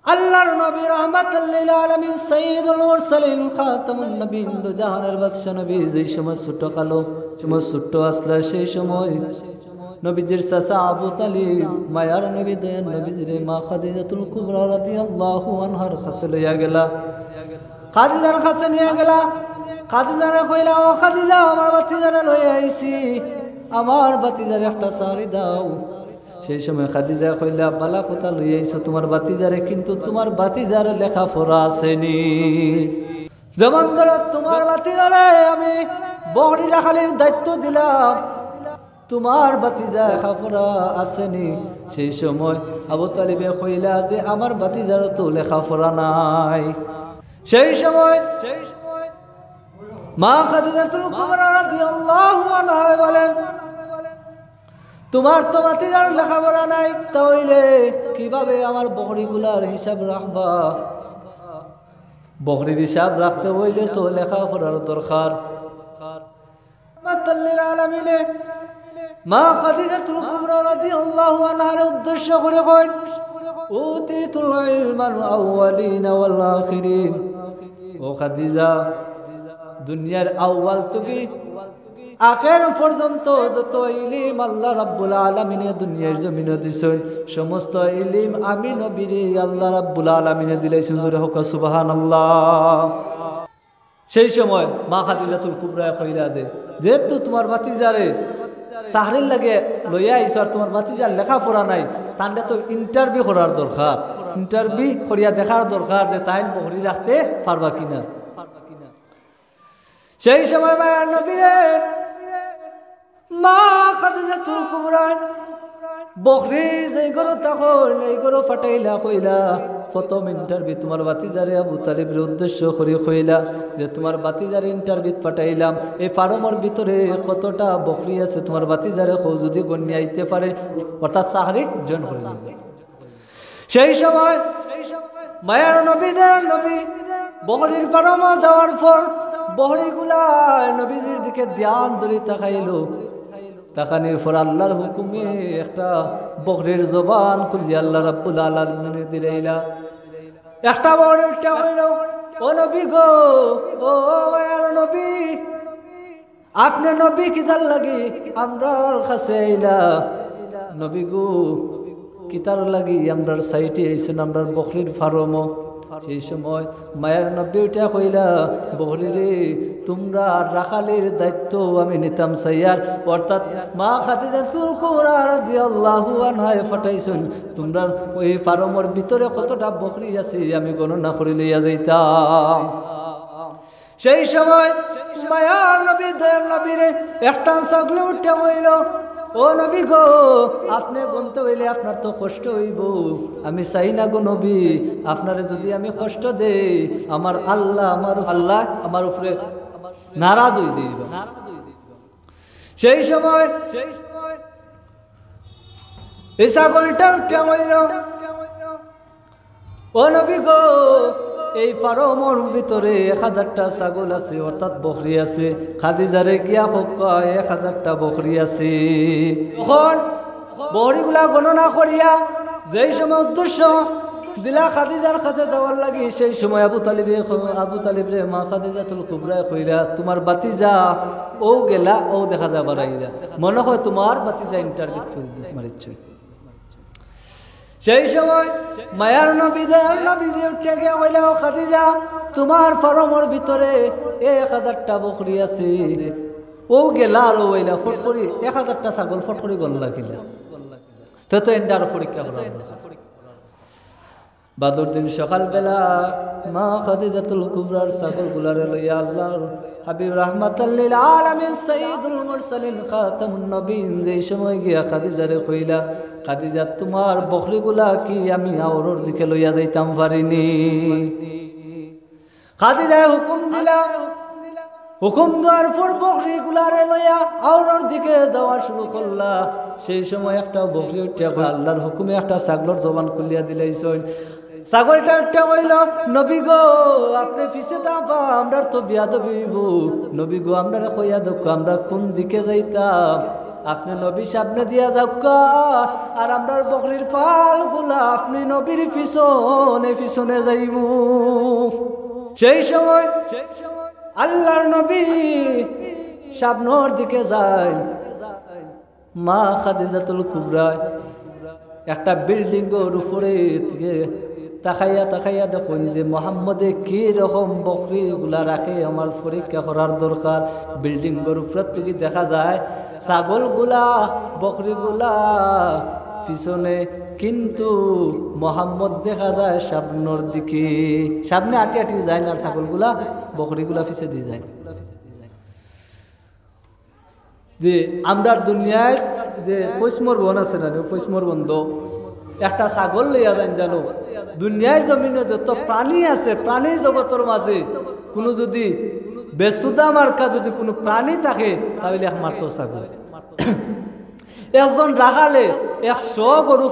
আল্লাহর নবী রাহমাতুল লিল আলামিন সাইয়্যিদুল মুরসালিন খাতামুন নবীন দু জাহানের বাদশা নবী যেই সময় ছোট কালো ছোট আসলা সেই সময় নবীজির চাচা আবু তালিব মায়ার নবী দয়ার নবীজির মা খাদিজাতুল কুবরা রাদিয়াল্লাহু আনহার কাছে লইয়া গেলা। খাদিজার কাছে নিয়ে গেলা। খাদিজারে কইলা, ও খাদিজা, আমার বাতিজারে লইয়া আইছি, আমার বাতিজারে একটা শাড়ি দাও। সেই সময় খাদিজা কইলা, বালা কথা লইয়া আইছো তোমার বাতিজারে, কিন্তু তোমার বাতিজার লেখাপড়া আসেনি। যেমন ধরো তোমার বাতিজারে আমি বহরি রাখালির দায়িত্ব দিলাম, তোমার বাতিজা লেখাপড়া আসেনি। সেই সময় আবু তালিবে কইলা যে আমার বাতিজারও তো লেখাপড়া নাই। সেই সময় মা খাদিজাতুল কুবরা রাদিয়াল্লাহু আনহা বলেন, তোমার তো বাতিজার লেখাপড়া নাই, তাহলে কিভাবে আমার বকরিগুলার হিসাব রাখবা? বকরির হিসাব রাখতে হইলে তো লেখাপড়ার দরকার। রাহমাতুল আলামিনে মা খাদিজাতুল কুবরা রাদিয়াল্লাহু আনহার উদ্দেশ্য করে কইন, উতিতুল ইলমাল আউয়ালিনা ওয়াল আখিরিন। ও খাদিজা, দুনিয়ার আউয়াল থেকে আখের পর্যন্ত যত ইলম আল্লাহ রাব্বুল আলামিন দুনিয়ার জমিনে দিছেন, সমস্ত ইলম আমি নবীরে আল্লাহ রাব্বুল আলামিন দিলেছেন। জোরে হোক সুবহানাল্লাহ। সেই সময় মা খাদিজাতুল কুবরা কইলা যে যেহেতু তোমার ভাতিজারে চাকরির লাগে লইয়া আইছো আর তোমার ভাতিজার লেখাপড়া নাই, তান্ডে তো ইন্টারভিউ করার দরকার, ইন্টারভিউ করিয়া দেখার দরকার যে তাই বকরি রাখতে পারবা কিনা। সেই সময় মায়ের নবীরে মা খাদিজাতুল কুবরা বকরি যেই গরু তখন এই গরু ফাটাইলা কইলা, প্রথম ইন্টারভিউ তোমার বাতিজারে আবু তালিবের উদ্দেশ্য করে কইলা যে তোমার বাতিজারে ইন্টারভিউ পাঠাইলাম, এই ফার্মের ভিতরে কতটা বকরি আছে তোমার বাতিজারে যদি গণ্য আইতে পারে, অর্থাৎ চাকরি জয়েন করে দিবে। সেই সময় মায়ের নবী বকরির ফার্মে যাওয়ার পর বকরিগুলা নবীজির দিকে ধ্যান ধরে তাকাইলো। তাকানির পর আল্লাহর হুকুমে একটা বকরির জবান খুলি আল্লাহ রাব্বুল আলামিন দিলাইলা। একটা বকরিটা হইল, ও নবী গো, ও মায়ার নবী, আপনি নবী কিদার লাগি আমরার কাছে আইলা? নবী গো, কিতার লাগি আমরার সাইটে আইছেন, আমরার বকরির ফার্ম। সেই সময় মায়ের নবী উঠা কইলা, বকরিরে তোমরা রাখালের দায়িত্ব আমি নিতাম সাইয়ার, অর্থাৎ মা খাদিজাতুল কুবরা রাদিয়াল্লাহু আনহা ফাটাইছেন, তোমরা ওই ফার্মের ভিতরে কতটা বকরি আছে আমি গণনা করে লইয়া যাইতাম। সেই সময় মায়ার নবী দয়ার নবীরে একটা ছাগল উঠে হইল, ও নবী গো, আপনি গুনতে হইলে আপনার তো কষ্ট হইব, আমি চাই না গো নবী, আপনারে যদি আমি কষ্ট দেই আমার আল্লাহ আমার উপরে নারাজ হয়ে যাইব। সেই সময় এই ছাগলটা উঠে হইল, ও নবী গো, এই ফার্মের ভিতরে 1000টা ছাগল আছে, অর্থাৎ বকরি আছে। খাদিজারে গিয়া হোক 1000টা বকরি আছে। তখন বকরিগুলা গণনা করিয়া যেই সময় উদ্দেশ্য দিলা খাদিজার কাছে যাওয়ার লাগি, সেই সময় আবু তালিব রে মা খাদিজাতুল কুবরা কইরা, তোমার বাতিজা ও গেলা, ও দেখা যাবার আইরা, মনে হয় তোমার বাতিজা ইন্টারভিউ মারিচ্ছে। সেই সময় মায়ার নবী দয়ার নবীজি উঠে গিয়া কইলা, ও খাদিজা, তোমার ফার্মের ভিতরে 1000টা বকরি আছে। ও গেলা আর ওইলা ফট করি 1000টা ছাগল ফট করি গল লাগিলা, তো এন্ডার পরীক্ষা করা দরকার। বাদুর দিন সকালবেলা মা খাদিজাতুল কুবরার ছাগলগুলারে লইয়া আল্লাহর হাবিব রাহমাতাল লিল আলামিন সাইয়্যিদুল মুরসালিন খাতামুন নবীন যেই সময় গিয়া খাদিজারে কইলা, খাদিজা, তোমার বকরিগুলা কি আমি আওরর দিকে লইয়া যাইতাম পারিনি? খাদিজা হুকুম দিলা, হুকুম দেওয়ার পর বকরিগুলারে লইয়া আওরর দিকে যাওয়া শুরু করলা। সেই সময় একটা বকরি উঠে আল্লাহর হুকুমে একটা ছাগলের জবান খুলিয়া দিলাইছেন। ছাগলটা উঠে হইল, নবী গো, আপনি পিছে দাবা, আমরা তো বিয়াদবি হইব, নবী গো আমরা কইয়া দেখো আমরা কোন দিকে যাইতাম। আপনি নবী সামনে দিয়া যাওকা আর আমরার বকরির পালগুলা আপনি নবীর পিছনে যাইমু। সেই সময় আল্লাহর নবী সামনের দিকে যায়। মা খাদিজাতুল কুবরা একটা বিল্ডিং এর উপরে থেকে তাকাইয়া দেখুন যে মোহাম্মদে কি রকম বকরি গুলা রাখে, আমার পরীক্ষা করার দরকার। বিল্ডিং এর উপরে থেকে দেখা যায় ছাগল গুলা বকরি গুলা পিছনে, কিন্তু মোহাম্মদ দেখা যায় সামনের দিকে, সামনে আটি আটি যায় না, ছাগল গুলা বকরি গুলা পিছে দিয়ে যায়। যে আমরা দুনিয়ায় যে পৈশমর বন আছে না, পৈশমর বন্ধ একটা ছাগল লইয়া যান জানো, দুনিয়ার জমিনে যত প্রাণী আছে প্রাণীর জগতের মাঝে কোনো যদি বেসুদা মার্কা যদি কোনো প্রাণী থাকে তাহলে একমাত্র ছাগল। একজন রাখালে 100 গরু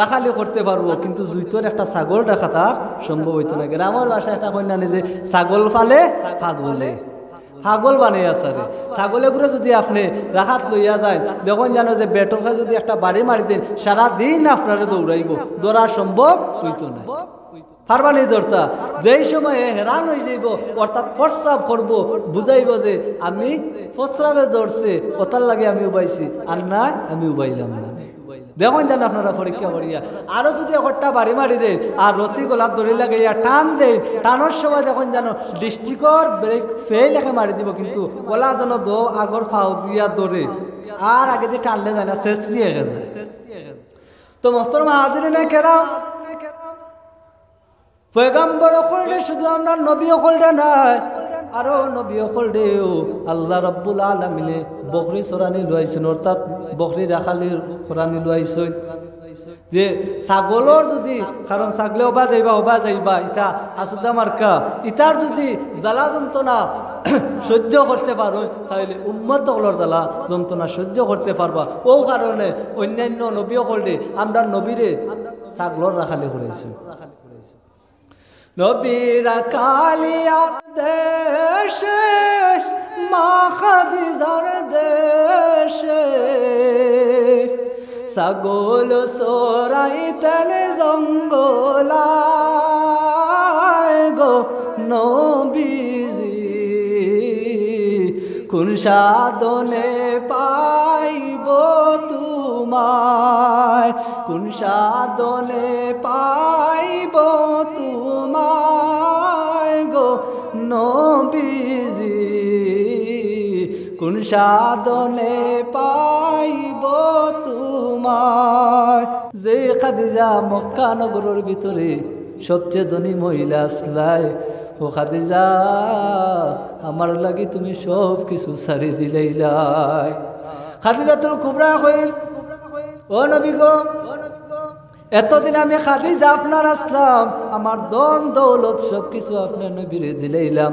রাখালি করতে পারবো, কিন্তু জুইতর একটা ছাগল রাখা তার সম্ভব হইতো না। গ্রামের ভাষায় একটা কন্যা যে ছাগল ফালে পাগলে পাগল বানিয়ে আসারে। ছাগলে করে যদি আপনি রাখাত লইয়া যায় দেখুন জানো যে বেটরকে যদি একটা বাড়ি মারি দেন সারাদিন আপনারা দৌড়াইব, দৌড়া সম্ভব হইতো না, পারবানি দৌড়তা। যেই সময়ে হেরান হয়ে যাইব অর্থাৎ প্রস্রাব করব, বুঝাইব যে আমি প্রস্রাবে দৌড়ছে ওটার লাগে আমি উবাইছি, আর না আমি উবাইলাম না। দেখুন জান আপনারা পরীক্ষা করিয়া আরো যদি একটা বাড়ি মারি দেন আর রসি গোলাপ দড়ি লাগাইয়া টান দেন, টানোর সময় দেখুন জানো ডিস্ট্রিক্টর ব্রেক ফেল লেখে মারি দিব, কিন্তু ওলা যেন দো আগর ফাউ দিয়া দৌড়ে আর আগে দিয়ে টানলে যায় না, শেষ দিয়ে যায়। তো মোহতরমা হাজিরিনে কেরাম, পয়গম্বর অকলডে শুধু আমরা নবী অকলডে নাই, আরো নবী অকলডেও আল্লাহ রাব্বুল আলামিনে বকরি চরানি লইছেন, অর্থাৎ বকরি রাখালির চরানি লইছেন। যে ছাগলর যদি, কারণ ছাগলে ওবা যাইবা ইটা আসুদা মার্কা, ইটার যদি জ্বালা যন্ত্রণা সহ্য করতে পারো তাহলে উম্মত সকলের জ্বালা যন্ত্রণা সহ্য করতে পারবা। ও কারণে অন্যান্য নবী অকলডে আমরা নবীরে ছাগলর রাখালি করেছি। নবীরা কালিয়া দেশে মা খাদিজার দেশে ছাগল চরাইতেন জঙ্গলায় গো নবীজি, কোন সাধনে পাইব তোমায়, কোন সাধনে পাইব তোমায় গো নবীজি, কোন সাধনে পাইব তোমায়। যে খাদিজা মক্কা নগরের ভিতরে সবচেয়ে ধনী মহিলা আসলাই, ও খাদিজা আমার লাগি তুমি সব কিছু ছাড়ি দিলাইলাই। খাদিজাতুল কুবরা কইল, ও নবী গো, এতদিন আমি খাদিজা আপনার আসলাম, আমার ধন দৌলত সব কিছু আপনার নবীরে দিলাইলাম,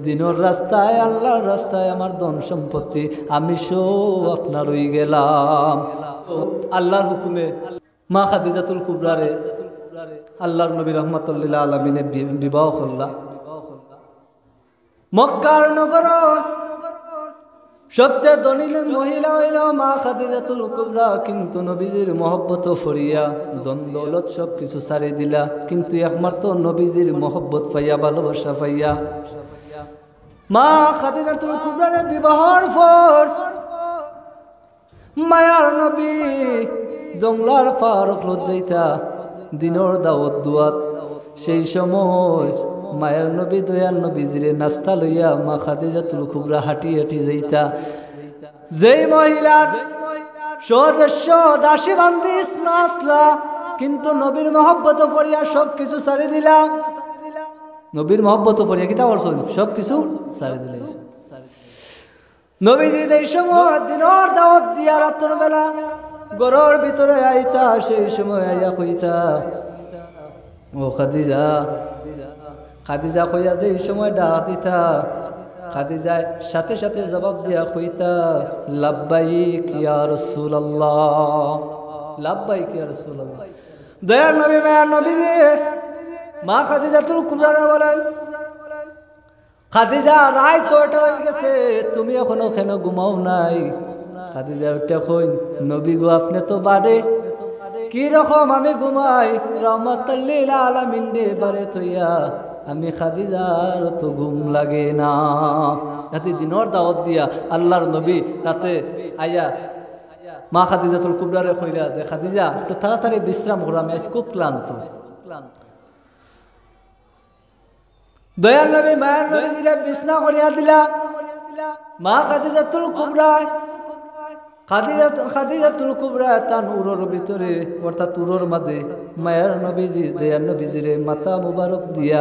দিনের রাস্তায় আল্লাহর রাস্তায় আমার ধন সম্পত্তি আমি সব আপনার হয়ে গেলাম। আল্লাহর হুকুমে মা খাদিজাতুল কুবরারে আল্লাহর নবী রহমাতুল্লিল আলামিনে বিবাহ করলা। মক্কার নগর সবচেয়ে ধনী মহিলা হইল মা খাদিজাতুল কুবরা, কিন্তু নবীজির মহব্বত ফরিয়া ধন দৌলত সব কিছু ছাড়ি দিলা, কিন্তু একমাত্র নবীজির মহব্বত পাইয়া ভালোবাসা পাইয়া মা খাদিজাতুল কুবরার বিবাহর পর মায়ার নবী জংলার পার যাইতা দিনর দাওয়াত দুয়াত। সেই সময় মায়ের নবী দয়ার নবীজিরে নাস্তা লইয়া মা খাদিজাতুল কুবরা হাঁটি হাঁটি যাইতা। যেই মহিলার সদস্য দাসী বান্দি আসলা, কিন্তু নবীর মহব্বত পড়িয়া সব কিছু ছাড়ি দিলা, নবীর মহব্বত পড়িয়া কিতা করছেন সব কিছু ছাড়ি দিলা। নবীজি এই সময় দিনর দাওয়াত দিয়া রাতের বেলা ঘরের ভিতরে আইতা, সেই সময় আইয়া কইতা, ও খাদিজা, খাদিজা কইয়া যে এই সময় ডাক দিতা, খাদিজা সাথে সাথে জবাব দিয়া কইতা, লাব্বাইক ইয়া রাসূলুল্লাহ, লাব্বাইক ইয়া রাসূলুল্লাহ। দয়ার নবী মায়ার নবী মা খাদিজাতুল কুবরা বলেন, খাদিজা রাত 9টা হয়ে গেছে, তুমি এখনো কেন ঘুমাও নাই? খাদিজা উঠে কইন নবী গো আপনি তো বাড়ে কি রকম আমি ঘুমাই রহমাতুল লিল আলামিন দে বারে তইয়া আমি খাদিজার তো ঘুম লাগে না। রাতে দিনের দাওয়াত দিয়া আল্লাহর নবী রাতে আয়া মা খাদিজাতুল কুবরারে কইরা যে খাদিজা একটু তাড়াতাড়ি বিশ্রাম করো, আমি আজ খুব ক্লান্ত। দয়াল নবী মায়ের নবীজিরে বিছনা করিয়া দিলা। মা খাদিজাতুল কুবরা খাদিজাতুল কুবরা তার উরর ভিতরে অর্থাৎ উরর মাঝে মায়ের নবীজি দয়াল নবীজিরে মাথা মুবারক দিয়া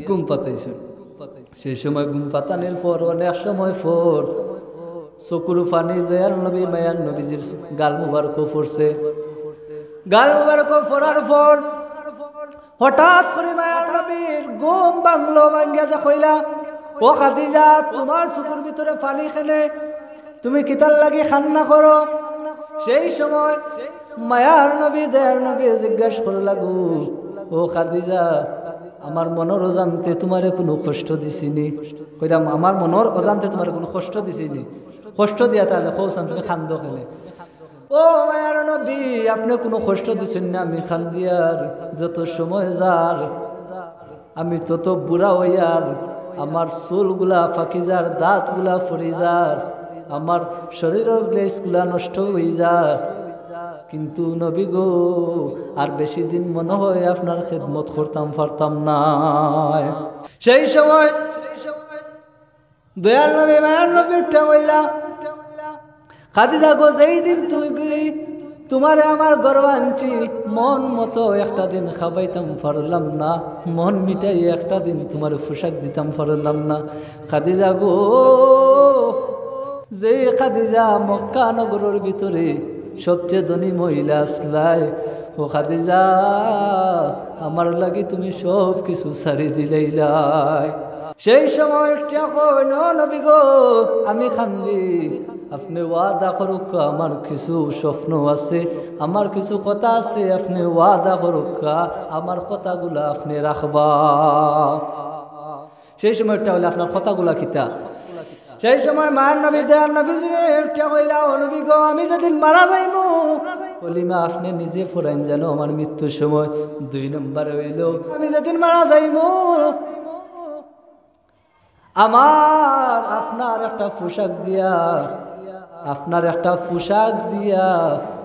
ঘুম পাতাইছেন। সেই সময় ঘুম পাতানোর পর অনেক সময় পর চকুর পানি দয়াল নবী মায়ার নবীজির গাল মুবারক পড়ছে। গাল মুবারক পড়ার পর হঠাৎ করে মায়ার নবীর ঘুম ভাঙলো। ভাঙ্গিয়া যে কইলা ও খাদিজা তোমার চকুর ভিতরে পানি খেলে তুমি কিতার লাগি খান্না করো। সেই সময় মায়ার নবী দয়াল নবী জিজ্ঞাসা করে লাগু ও খাদিজা আমার মনের অজান্তে তোমারে কোনো কষ্ট দিছিনি? কইলাম আমার মনের অজান্তে তোমার কোনো কষ্ট দিছিনি? কষ্ট দিয়া তাহলে কৌসান তুমি খান্দ খেলে। ও মায়ার নবী আপনি কোনো কষ্ট দিচ্ছেন না, আমি খান দিয়ার যত সময় যার আমি তত বুড়া হইয়ার আমার চুলগুলা ফাঁকি যার, দাঁতগুলা ফরি যার, আমার শরীরের গ্লেসগুলা নষ্ট হয়ে যার। কিন্তু নবী গো আর বেশি দিন মনে হয় আপনার খেদমত করতাম পারতাম না। সেই সময় দয়াল নবী মায়ার নবী উঠা হইলা খাদিজা গো যেই দিন তুই তোমারে আমার গর্ব আনছি মন মতো একটা দিন খাবাইতাম পারলাম না, মন মিটাই একটা দিন তোমার পোশাক দিতাম পারলাম না। খাদিজা গো যে খাদিজা মক্কা নগরের ভিতরে সবচেয়ে ধনী মহিলা আসলাই, ও খাদিজা আমার লাগি তুমি সব কিছু ছাড়ি দিলাইলাই। সেই সময় নবী গো আমি খান্দি আপনি ওয়াদা করুক আমার কিছু স্বপ্ন আছে, আমার কিছু কথা আছে, আপনি ওয়াদা করুক আমার কথাগুলা আপনি রাখবা। সেই সময়টা হলে আপনার কথাগুলা কিতা? সেই সময় মায়ের নবী দয়াল নবী কইলা ও নবী গো আমি যেদিন মারা যাইমু কলিমা আপনি নিজে ফোরাইন জানো আমার মৃত্যুর সময়। 2 নম্বরে হইল আমি যেদিন মারা যাইমু আমার আপনার একটা পোশাক দিয়া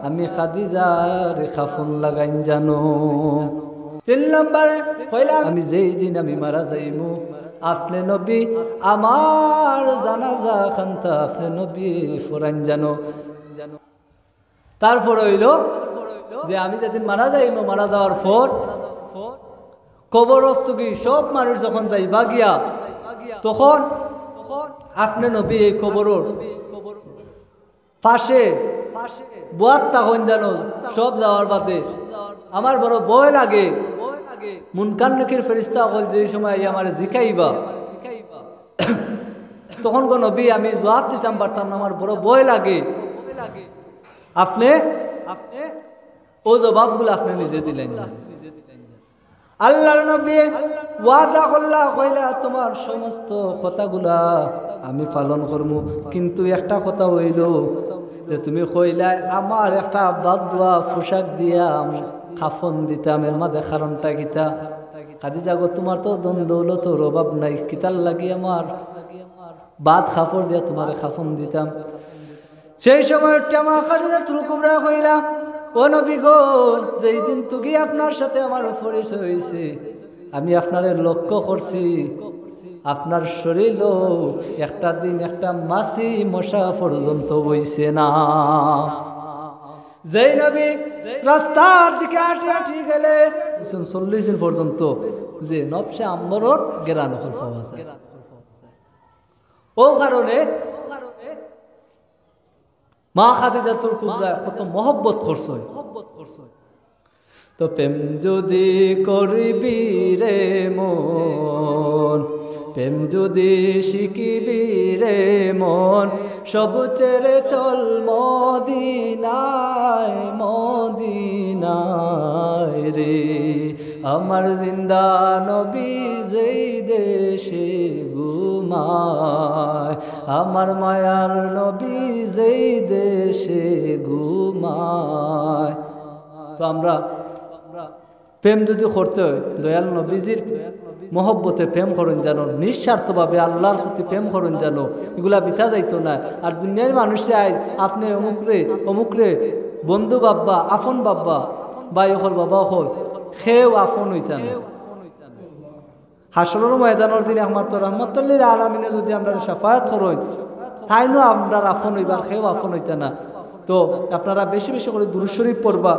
আমি খাদিজার খাফন লাগাইন জানো। 3 নম্বরে কইলা আমি যেই দিন আমি মারা যাইমু আপনি নবী আমার জানাজা খান্তা আপনি নবী ফোরাইন জানো। তারপর হইল যে আমি যেদিন মারা যাইমু মারা যাওয়ার পর কবরত কি সব মানুষ যখন যাইবা গিয়া তখন আপনি নবী এই কবরের পাশে বুয়াত তখন জানো সব যাওয়ার বাদে আমার বড় ভয় লাগে। মুনকার নাকির ফেরেশতা হল যে সময় আমার জিকাইবা তখন কোন নবী আমি জবাব দিতাম পারতাম না, আমার বড় ভয় লাগে। আপনি ও জবাবগুলো আপনি নিজে দিলেন না। আল্লাহর নবী ওয়াদা করলা কইলা তোমার সমস্ত কথাগুলা আমি পালন করবো, কিন্তু একটা কথা হইল যে তুমি কইলা আমার একটা বাদওয়া পোশাক দিয়া কাফন দিতাম, এর মাঝে কারণটা কিতা? খাদিজা গো তোমার তো ধন দৌলতর অভাব নাই, কিতার লাগি আমার বাদ কাপড় দিয়া তোমার কাফন দিতাম। সেই সময় মা খাদিজাতুল কুবরা কইলা ও নবী গো যেই দিন তুগি আপনার সাথে আমার পরিচয় হয়েছে আমি আপনারে লক্ষ্য করছি আপনার শরীর একটা দিন একটা মাছি মশা পর্যন্ত বইছে না। যেই নবী রাস্তার দিকে হাঁটি গেলে 40 দিন পর্যন্ত যে নবসে আম্বরর গেরান পাওয়া যায়। ও কারণে মা খাদিজাতুল কুবরা কত মহব্বত করছে। তো প্রেম যদি করবি রে মন, প্রেম যদি শিখিবি রে মন, সব ছেড়ে চল মদিনায় মদিনায় রে। আমার জিন্দা নবী যেই দেশে ঘুমায়, আমার মায়ার নবী যেই দেশে ঘুমায়। তো আমরা প্রেম যদি করতে হয় দয়াল নবীজির মহব্বতে প্রেম করুন যেন, নিঃস্বার্থভাবে আল্লাহর প্রতি প্রেম করুন যেন, এগুলা বিতা যাইতো না। আর দুনিয়ার মানুষরা আপনি অমুকরে বন্ধু বাব্বা, আপন বাব্বা, বাই হল বাবা হল, সেও আপন হইতা না। হাসরের ময়দানের দিনে আমার তো রহমতুল্লিল আলামিনে যদি আমরা শাফায়াত করুন, তাইনো আমরা আপন হইবার, সেও আপন হইতা না। তো আপনারা বেশি বেশি করে দুরূদ শরীফ পড়বা।